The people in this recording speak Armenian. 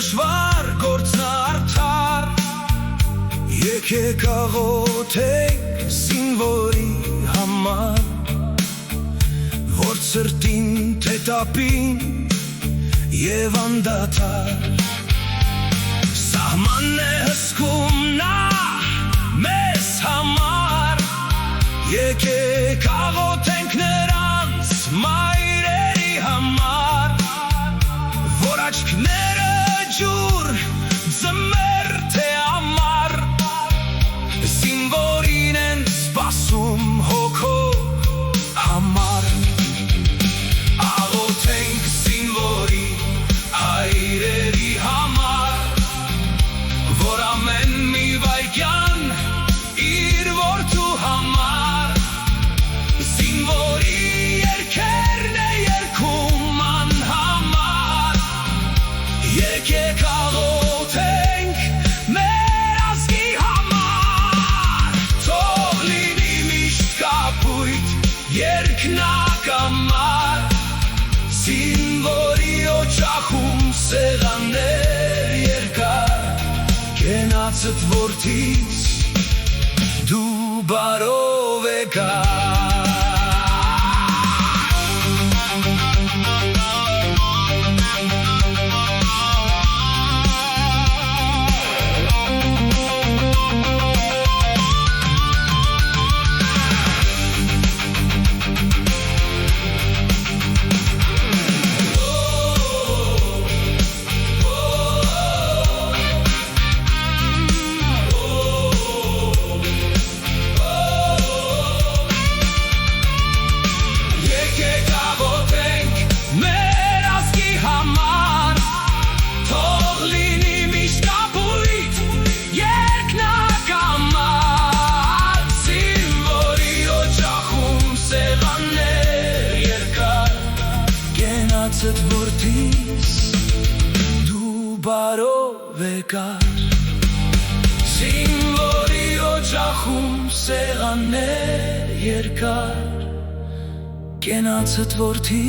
դժվար գործն արդար Եկեք աղոթենք զինվորի համար Որ սրտին թե տապին և անդադար Սահմանն է հսկում նա մեզ համար Եկեք աղոթենք նրանց մայրերի համար Որ աչքները ջուր ձմեր թե ամառ Զինվորին են սպասում հոգով համար Աղոթենք զինվորի հայրերի համար Որ ամեն մի վայրկյան իր որդու համար Զինվորի երգերն է երգում անհամար Եկեք աղոթենք մեր ազգի համար Թող լինի միշտ կապույտ երկնակամար Զինվորի օջախում սեղաններ երկար Կենացդ որդիս դու բարով եկար Կենացդ որդիս դու բարով եկար Զինվորի օջախում սեղաններ երկար Կենացդ որդիս